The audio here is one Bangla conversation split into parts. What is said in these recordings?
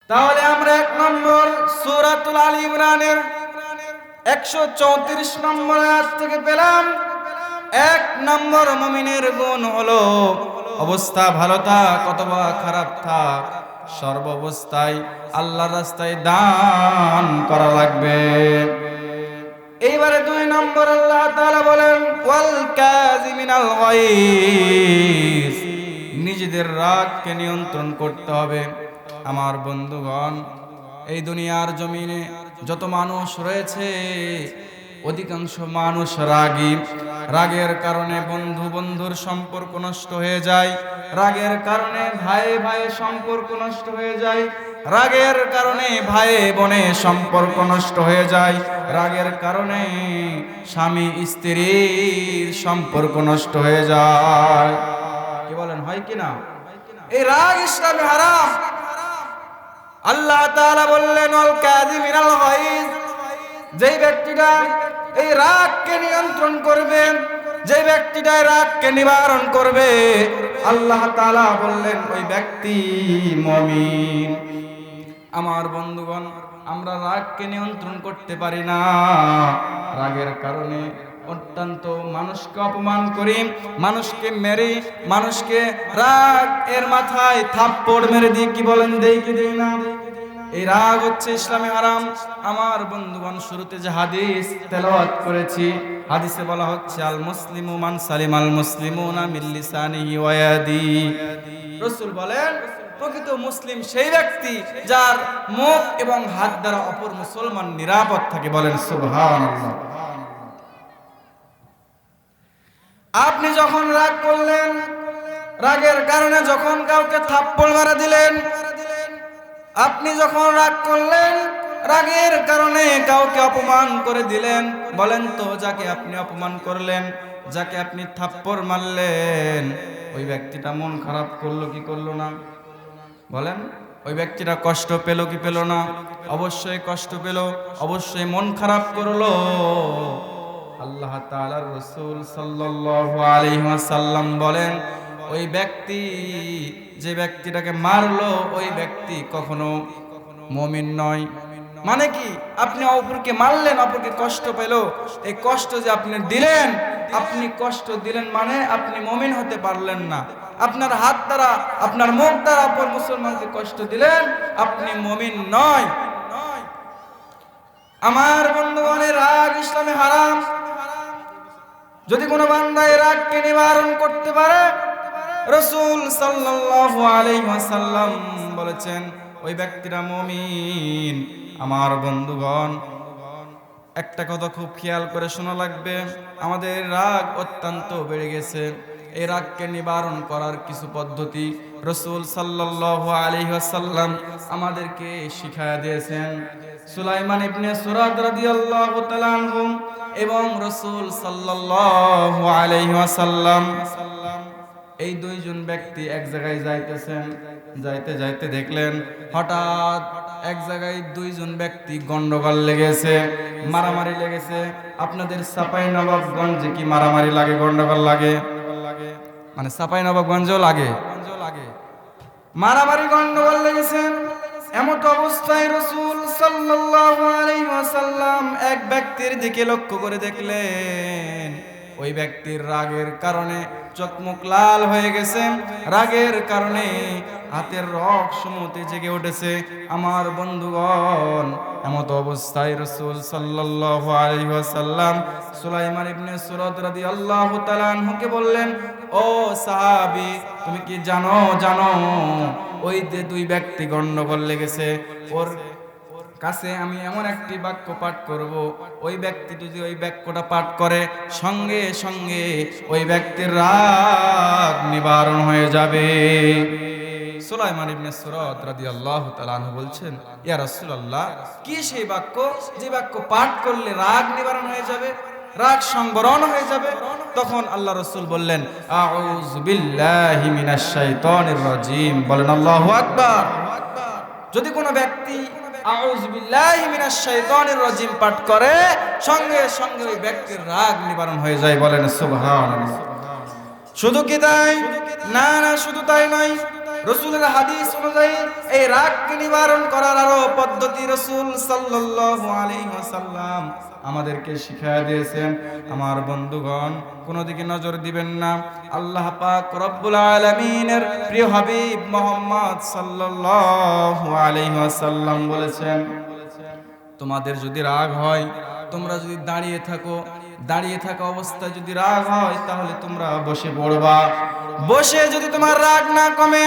তাহলে আমরা 1 নম্বর সূরাতুল আলী ইমরানের 134 নম্বর আয়াত থেকে পেলাম 1 নম্বর মুমিনের গুণ হলো অবস্থা ভালো থাক অথবা খারাপ থাক, সর্ব অবস্থায় আল্লাহর রাস্তায় দান করা লাগবে। এইবারে 2 নম্বর আল্লাহ তাআলা বলেন ওয়াল কাযিমিনাল গায়জ, নিজেদের রাগকে নিয়ন্ত্রণ করতে হবে। আমার বন্ধুগণ, এই দুনিয়ার জমিনে যত মানুষ রয়েছে অধিকাংশ মানুষ রাগী। রাগের কারণে বন্ধু বন্ধুর সম্পর্ক নষ্ট হয়ে যায়, রাগের কারণে ভাই ভাই সম্পর্ক নষ্ট হয়ে যায়, রাগের কারণে ভাই বোনে সম্পর্ক নষ্ট হয়ে যায়, রাগের কারণে স্বামী স্ত্রীর সম্পর্ক নষ্ট হয়ে যায়। কি বলেন, হয় কি না? এই রাগ ইসলামে হারাম। আল্লাহ তাআলা বললেন ওয়াল কাযিমিনাল গায়জ, যেই ব্যক্তিটা এই রাগকে নিয়ন্ত্রণ করবে, যে ব্যক্তিটা রাগকে নিবারণ করবে, আল্লাহ তাআলা বললেন ওই ব্যক্তি মুমিন। আমার বন্ধুগণ, আমরা রাগকে নিয়ন্ত্রণ করতে পারি না। রাগের কারণে অত্যন্ত মানুষকে অপমান করি, মানুষকে মেরে, মানুষকে রাগ এর মাথায় থাপ্পড় মেরে দিই। কি বলেন, দেই কি দেই না? এই রাগ হচ্ছে ইসলামে হারাম। আমার বন্ধুগণ, শুরুতে যে হাদিস তেলাওয়াত করেছি, হাদিসে বলা হচ্ছে আল মুসলিমু মান সালিমাল মুসলিমুনা মিন লিসানিহি ওয়া ইয়াদিহি। রাসূল বলেন প্রকৃত মুসলিম সেই ব্যক্তি যার মুখ এবং হাত দ্বারা অপর মুসলমান নিরাপদ থাকে। বলেন সুবহানাল্লাহ। আপনি যখন রাগ করলেন, রাগের কারণে যখন কাউকে থাপ্পড় মারা দিলেন, আপনি যখন রাগ করলেন, রাগের কারণে কাউকে অপমান করে দিলেন, বলেন তো যাকে আপনি অপমান করলেন, যাকে আপনি থাপ্পড় মারলেন, ওই ব্যক্তিটা মন খারাপ করলো কি করলো না? বলেন, ওই ব্যক্তিটা কষ্ট পেল কি পেল না? অবশ্যই কষ্ট পেল, অবশ্যই মন খারাপ করলো। আল্লাহ তাআলার রাসূল সাল্লাল্লাহু আলাইহি ওয়াসাল্লাম বলেন ওই ব্যক্তি যে ব্যক্তিটাকে মারলো ওই ব্যক্তি কখনো মুমিন নয়। মানে কি, আপনি অপরকে মারলেন, অপরকে কষ্ট পেল, এই কষ্ট যে আপনি দিলেন, আপনি কষ্ট দিলেন মানে আপনি মুমিন হতে পারলেন না। আপনার হাত দ্বারা, আপনার মুখ দ্বারা অপর মুসলমানকে কষ্ট দিলেন, আপনি মুমিন নয়। আমার বন্ধুগণের, রাগ ইসলামে হারাম। যদি কোনো বান্দা এই রাগকে নিবারণ করতে পারে, রাসূল সাল্লাল্লাহু আলাইহি ওয়াসাল্লাম বলেছেন ওই ব্যক্তিরা মুমিন। আমার বন্ধুগণ, একটা কথা খুব খেয়াল করে শোনা লাগবে, আমাদের রাগ অত্যন্ত বেড়ে গেছে। এই রাগকে নিবারণ করার কিছু পদ্ধতি রাসূল সাল্লাল্লাহু আলাইহি ওয়াসাল্লাম আমাদেরকে শিখায়া দিয়েছেন। সুলাইমান ইবনে সুরাদ রাদিয়াল্লাহু তাআলা আনহু এবং রাসূল সাল্লাল্লাহু আলাইহি ওয়াসাল্লাম এই দুইজন ব্যক্তি এক জায়গায় যাইতেছেন, যাইতে যাইতে দেখলেন হঠাৎ এক জায়গায় দুইজন ব্যক্তি গন্ডগোল লেগেছে, মারামারি লেগেছে। আপনাদের চাঁপাইনবাবগঞ্জে কি মারামারি লাগে, গন্ডগোল লাগে? মানে চাঁপাইনবাবগঞ্জেও লাগে, মারামারি গন্ডগোল লেগেছে। এমত অবস্থায় রাসূল সাল্লাল্লাহু আলাইহি ওয়াসাল্লাম এক ব্যক্তির দিকে লক্ষ্য করে দেখলেন ওই ব্যক্তির রাগের কারণে চোখ মুখ লাল হয়ে গেছে, রাগের কারণে হাতের রগ সমূতে জেগে উঠেছে। আমার বন্ধুগণ, এমত অবস্থায় রাসূল সাল্লাল্লাহু আলাইহি ওয়াসাল্লাম সুলাইমান ইবনে সুরাদ রাদিয়াল্লাহু তাআলা আনহুকে বললেন, ও সাহাবী, তুমি কি জানো ওই যে দুই ব্যক্তি গন্ডগোল লেগেছে, ওর কাছে আমি এমন একটি বাক্য পাঠ করব, ওই ব্যক্তি যদি ওই বাক্যটা পাঠ করে সঙ্গে সঙ্গে ওই ব্যক্তির রাগ নিবারণ হয়ে যাবে। সুলাইমান ইবনে সুরাদ রাদিয়াল্লাহু তাআলা আনহু বলছেন, ইয়া রাসূলুল্লাহ, কি সেই বাক্য যে বাক্য পাঠ করলে রাগ নিবারণ হয়ে যাবে, রাগ সংবরণ হয়ে যাবে? তখন আল্লাহ রাসূল বললেন, আউযু বিল্লাহি মিনাশ শাইতানির রাজীম। বলেন আল্লাহু আকবার। যদি কোনো ব্যক্তি আউযু বিল্লাহি মিনাশ শাইতানির রাজীম পাঠ করে সঙ্গে সঙ্গে ওই ব্যক্তির রাগ নিবারণ হয়ে যায়। বলেন সুবহানাল্লাহ। শুধু কি তাই? না, শুধু তাই নয়, রাসূলের হাদিস অনুযায়ী এই রাগকে নিবারণ করার আরো পদ্ধতি রাসূল সাল্লাল্লাহু আলাইহি ওয়াসাল্লাম আমাদেরকে শিখিয়ে দিয়েছেন। আমার বন্ধুগণ, কোনো দিকে নজর দিবেন না। আল্লাহ পাক রব্বুল আলামিনের প্রিয় হাবিব মুহাম্মদ সাল্লাল্লাহু আলাইহি ওয়াসাল্লাম বলেছেন, তোমাদের যদি রাগ হয়, তোমরা যদি দাঁড়িয়ে থাকা অবস্থায় যদি রাগ হয়, তাহলে তোমরা বসে পড়বা। বসে যদি তোমার রাগ না কমে,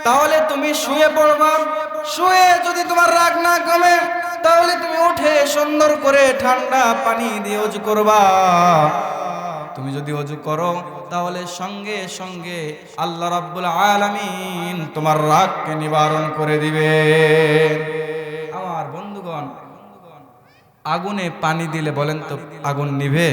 তাহলে তুমি শুয়ে পড়বা। শুয়ে যদি তোমার রাগ না কমে, তাহলে তুমি উঠে সুন্দর করে ঠান্ডা পানি দিয়ে ওযু করবা। তুমি যদি ওযু করো, তাহলে সঙ্গে সঙ্গে আল্লাহ রাব্বুল আলামিন তোমার রাগকে নিবারণ করে দিবে। আমার বন্ধুগণ, আগুনে পানি দিলে বলেন তো আগুন নিভে?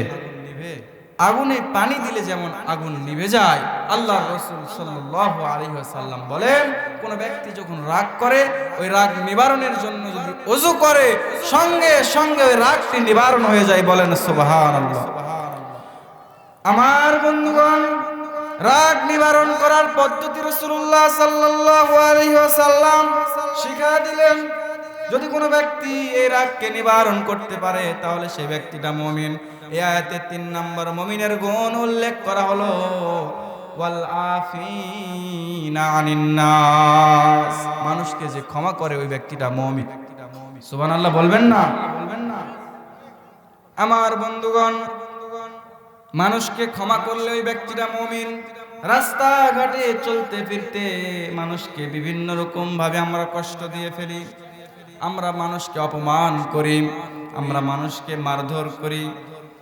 আগুনে পানি দিলে যেমন আগুন নিভে যায়, আল্লাহ রাসূল সাল্লাল্লাহু আলাইহি ওয়াসাল্লাম বলেন, কোন ব্যক্তি যখন রাগ করে, ওই রাগ নিবারণের জন্য যদি ওযু করে, সঙ্গে সঙ্গে ওই রাগটি নিবারণ হয়ে যায়। বলেন সুবহানাল্লাহ। আমার বন্ধুগণ, রাগ নিবারণ করার পদ্ধতি রাসূলুল্লাহ সাল্লাল্লাহু আলাইহি ওয়াসাল্লাম শিখিয়ে দিলেন। যদি কোনো ব্যক্তি এই রাগকে নিবারণ করতে পারে, তাহলে সেই ব্যক্তিটা মুমিন। এই আয়াতে 3 নম্বর মুমিনের গুণ উল্লেখ করা হলো, ওয়াল আফিনা আনিন নাস। মানুষকে যে ক্ষমা করে, ওই ব্যক্তিটা মুমিন। সুবহানাল্লাহ বলবেন না? আমার বন্ধুগণ, মানুষকে ক্ষমা করলে ওই ব্যক্তিটা মুমিন। রাস্তাঘাটে চলতে ফিরতে মানুষকে বিভিন্ন রকম ভাবে আমরা কষ্ট দিয়ে ফেলি, আমরা মানুষকে অপমান করি, আমরা মানুষকে মারধর করি,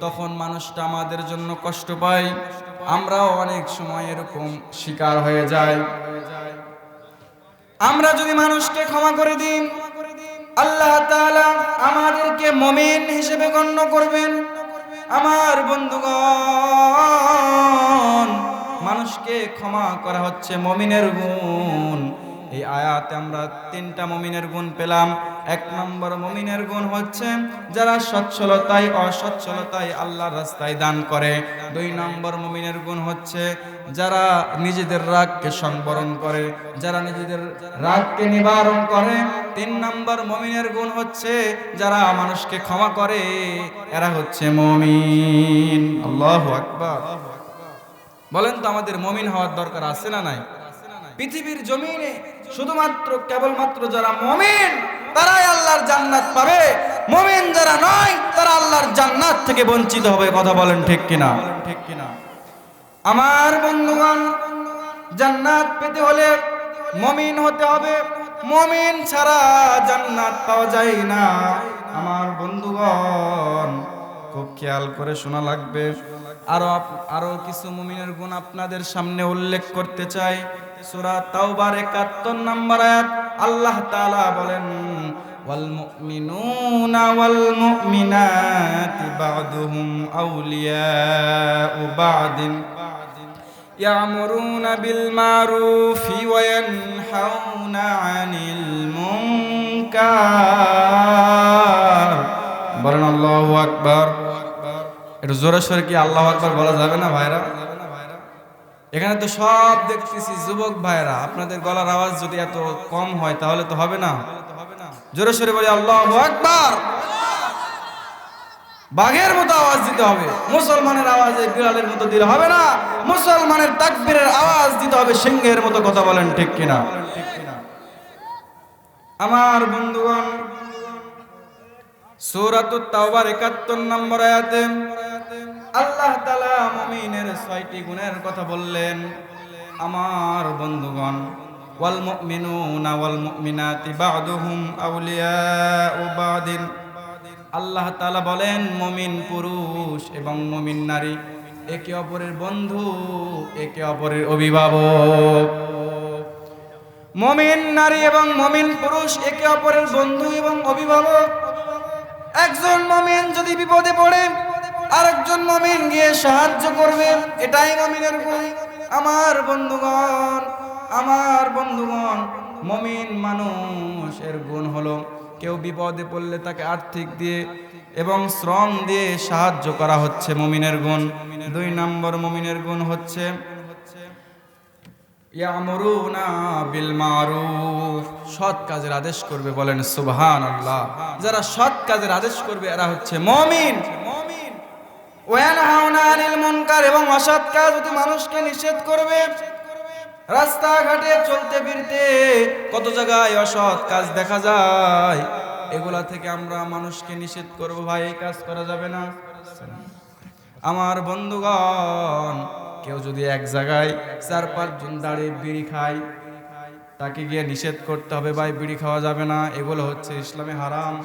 তখন মানুষটা আমাদের জন্য কষ্ট পায়। আমরাও অনেক সময় এরকম শিকার হয়ে যাই। আমরা যদি মানুষকে ক্ষমা করে দিই, আল্লাহ তাআলা আমাদেরকে মুমিন হিসেবে গণ্য করবেন। আমার বন্ধুগণ, মানুষকে ক্ষমা করা হচ্ছে মুমিনের গুণ। এই আয়াতে আমরা 3টা মুমিনের গুণ পেলাম। 1 নম্বর মুমিনের গুণ হচ্ছে যারা সচ্ছলতায় অসচ্ছলতায় আল্লাহর রাস্তায় দান করে। 2 নম্বর মুমিনের গুণ হচ্ছে যারা নিজেদের রাগকে সংবরণ করে, যারা নিজেদের রাগকে নিবারণ করে। 3 নম্বর মুমিনের গুণ হচ্ছে যারা মানুষকে ক্ষমা করে, এরা হচ্ছে মুমিন। আল্লাহু আকবার। বলেন তো, আমাদের মুমিন হওয়ার দরকার আছে না নাই? পৃথিবীর জমিনে শুধুমাত্র কেবলমাত্র যারা মুমিন, তারাই আল্লাহর জান্নাত পাবে। মুমিন যারা নয়, তারা আল্লাহর জান্নাত থেকে বঞ্চিত হবে। কথা বলেন ঠিক কিনা? আমার বন্ধুগণ, জান্নাত পেতে হলে মুমিন হতে হবে। মুমিন ছাড়া জান্নাত পাওয়া যায় না। আমার বন্ধুগণ, খুব খেয়াল করে শোনা লাগবে। আরো কিছু মুমিনের গুণ আপনাদের সামনে উল্লেখ করতে চাই। সূরা তাওবার 71 নম্বর আয়াত, আল্লাহ তাআলা বলেন, ওয়াল মুমিনুনা ওয়াল মুমিনাতি বা'দুহুম আউলিয়াউ বা'দিন ইয়ামুরুনা বিল মারুফি ওয়া ইয়ানহাউনা আনিল মুনকার। বলেন আল্লাহু আকবার। একটু জোরে সোরে কি আল্লাহু আকবার বলা যাবে না ভাইরা? এখানে তো সব দেখতেছি যুবক ভাইরা, আপনাদের গলার আওয়াজ যদি এত কম হয় তাহলে তো হবে না। জোরে সোরে বলি আল্লাহু আকবার। বাঘের মতো আওয়াজ দিতে হবে, মুসলমানের আওয়াজে বিড়ালের মতো দিলে হবে না। মুসলমানের তাকবীরের আওয়াজ দিতে হবে সিংহের মতো। কথা বলেন ঠিক কিনা? আমার বন্ধুগণ, সূরাতুত তাওবার 71 নম্বর আয়াতে আল্লাহ তাআলা মুমিনের 6টি গুণের কথা বললেন। আমার বন্ধুগণ, ওয়াল মুমিনুনা ওয়াল মুমিনাতি বা'দুহুম আউলিয়াউ বা'দিন। আল্লাহ তাআলা বলেন, মুমিন পুরুষ এবং মুমিন নারী একে অপরের বন্ধু, একে অপরের অভিভাবক। মুমিন নারী এবং মুমিন পুরুষ একে অপরের বন্ধু এবং অভিভাবক। একজন মুমিন যদি বিপদে পড়ে, আরেকজন মুমিন গিয়ে সাহায্য করবে, এটাই মুমিনের গুণ। আমার বন্ধুগণ, মুমিন মানুষের গুণ হলো, কেউ বিপদে পড়লে তাকে আর্থিক দিয়ে এবং শ্রম দিয়ে সাহায্য করা হচ্ছে মুমিনের গুণ। 2 নম্বর মুমিনের গুণ হচ্ছে ইয়ামুরুনা বিল মারুফ, সৎ কাজের আদেশ করবে, বলেন সুবহানাল্লাহ। যারা সৎ কাজের আদেশ করবে এরা হচ্ছে মুমিন। ওয়া ইয়ানহাউনা আনিল মুনকার, এবং অসৎ কাজ হতে মানুষকে নিষেধ করবে। রাস্তাঘাটে চলতে ফিরতে কত জায়গায় অসৎ কাজ দেখা যায়, এগুলা থেকে আমরা মানুষকে নিষেধ করব, ভাই এই কাজ করা যাবে না। আমার বন্ধুগণ, কেউ যদি এক জায়গায় 4-5 জন দাঁড়িয়ে বিড়ি খায়, তাকে গিয়ে নিষেধ করতে হবে, ভাই বিড়ি খাওয়া যাবে না, এগুলো হচ্ছে ইসলামে হারাম।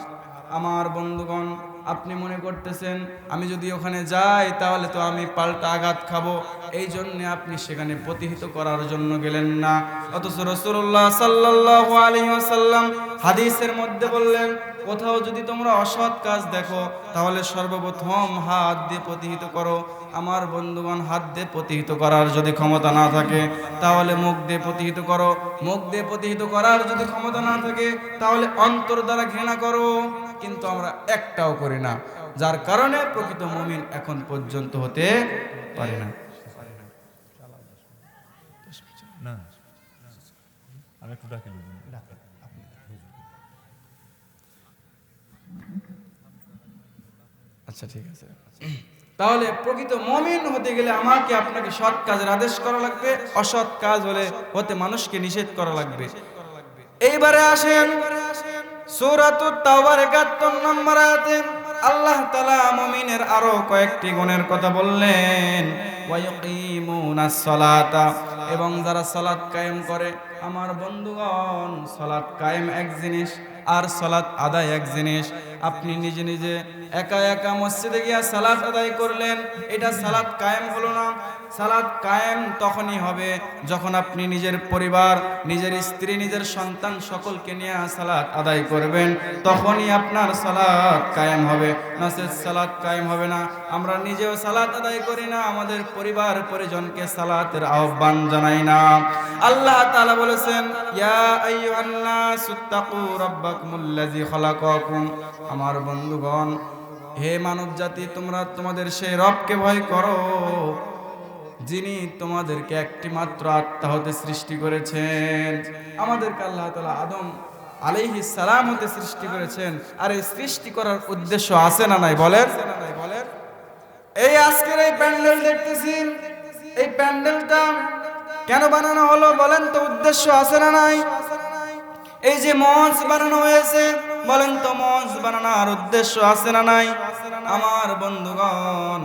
আমার বন্ধুগণ, আপনি মনে করতেছেন আমি যদি ওখানে যাই তাহলে তো আমি পাল্টা আঘাত খাবো, এই জন্য আপনি সেখানে প্রতিহিত করার জন্য গেলেন না। অথচ রাসূলুল্লাহ সাল্লাল্লাহু আলাইহি ওয়াসাল্লাম হাদিসের মধ্যে বললেন, কোথাও যদি তোমরা অসৎ কাজ দেখো তাহলে সর্বপ্রথম হাত দিয়ে প্রতিহিত করো। আমার বন্ধুগণ, হাত দিয়ে প্রতিহিত করার যদি ক্ষমতা না থাকে তাহলে মুখ দিয়ে প্রতিহিত করো। মুখ দিয়ে প্রতিহিত করার যদি ক্ষমতা না থাকে তাহলে অন্তর দ্বারা ঘৃণা করো। কিন্তু আমরা একটাও করি না, যার কারণে প্রকৃত মুমিন এখন পর্যন্ত হতে পারে না। আচ্ছা ঠিক আছে। তাহলে প্রকৃত মুমিন হতে গেলে আমাকে আপনাকে সৎ কাজের আদেশ করা লাগবে, অসৎ কাজ হতে মানুষকে নিষেধ করা লাগবে। এইবারে আসেন সূরাতুত তাওবার ৭১ নম্বর আয়াতে আল্লাহ তাআলা মুমিনের আরো কয়েকটি গুণের কথা বললেন। ওয়া ইয়াকিমুনাস সালাতা, এবং যারা সালাত কায়েম করে। আমার বন্ধুগণ, সালাত কায়েম এক জিনিস আর সালাত আদায় এক জিনিস। আপনি নিজে নিজে একা একা মসজিদে গিয়া সালাত আদায় করলেন, এটা সালাত কায়েম হলো না। সালাত কায়েম তখনই হবে যখন আপনি নিজের পরিবার, নিজের স্ত্রী, নিজের সন্তান সকলকে নিয়ে সালাত আদায় করবেন, তখনই আপনার সালাত কায়েম হবে, নচেৎ সালাত কায়েম হবে না। আমরা নিজেও সালাত আদায় করি না, আমাদের পরিবার পরিজনকে সালাতের আহ্বান জানাই না। আল্লাহ তাআলা বলেছেন, ইয়া আইয়ুহান নাসুত্তাকু রাব্বাকুমুল্লাযী খালাকাকুম। আমার বন্ধুগণ, হে মানব জাতি, তোমরা তোমাদের সেই রবকে ভয় করো যিনি তোমাদেরকে একটি মাত্র আত্মা হতে সৃষ্টি করেছেন। আমাদেরকে আল্লাহ তাআলা আদম আলাইহিস সালাম হতে সৃষ্টি করেছেন। আর এই সৃষ্টি করার উদ্দেশ্য আছে না নাই বলেন? এই আজকের এই প্যান্ডেল দেখতেছি, এই প্যান্ডেলটা কেন বানানো হলো বলেন তো? উদ্দেশ্য আছে না নাই? এই যে মঞ্চ বানানো হয়েছে, বলেন তো মঞ্চ বানানোর উদ্দেশ্য আছে না নাই? আমার বন্ধুগণ,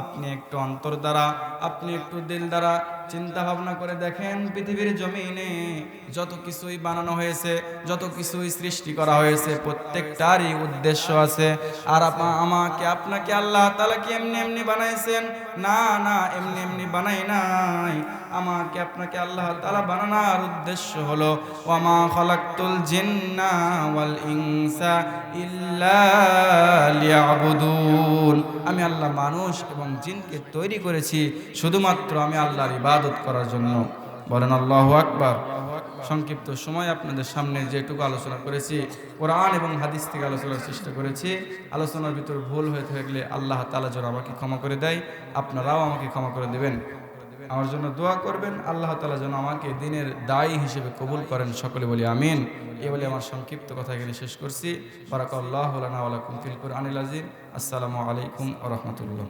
আপনি একটু অন্তর দ্বারা, আপনি একটু দিল দ্বারা চিন্তা ভাবনা করে দেখেন, পৃথিবীর জমিনে যত কিছুই বানানো হয়েছে, যত কিছুই সৃষ্টি করা হয়েছে, প্রত্যেকটারই উদ্দেশ্য আছে। আর আমাকে আপনাকে আল্লাহ তাআলা কি এমনি এমনি বানাইছেন? না না, এমনি এমনি বানাই নাই। আমাকে আপনাকে আল্লাহ তাআলা বানানোর উদ্দেশ্য হলো ওয়ামা খালাকতুল জিন্না ওয়াল ইনসা ইল্লা লিয়াবুদুন। আমি আল্লাহ মানুষ এবং জিনকে তৈরি করেছি শুধুমাত্র আমি আল্লাহর ইবাদত করার জন্য। বলেন আল্লাহু আকবার। সংক্ষিপ্ত সময় আপনাদের সামনে যেটুকু আলোচনা করেছি, কোরআন এবং হাদিস থেকে আলোচনার চেষ্টা করেছি। আলোচনার ভিতর ভুল হয়ে থাকলে আল্লাহ তাআলা যেন আমাকে ক্ষমা করে দেয়, আপনারাও আমাকে ক্ষমা করে দেবেন। আমার জন্য দোয়া করবেন, আল্লাহ তাআলা যেন আমাকে দ্বীনের দায়ী হিসেবে কবুল করেন। সকলে বলি আমিন। এই বলে আমার সংক্ষিপ্ত কথা এখানে শেষ করছি। বারাকাল্লাহু লানা ওয়া লাকুম ফিল কুরআনিল আযীম। আসসালামু আলাইকুম ওয়া রাহমাতুল্লাহ।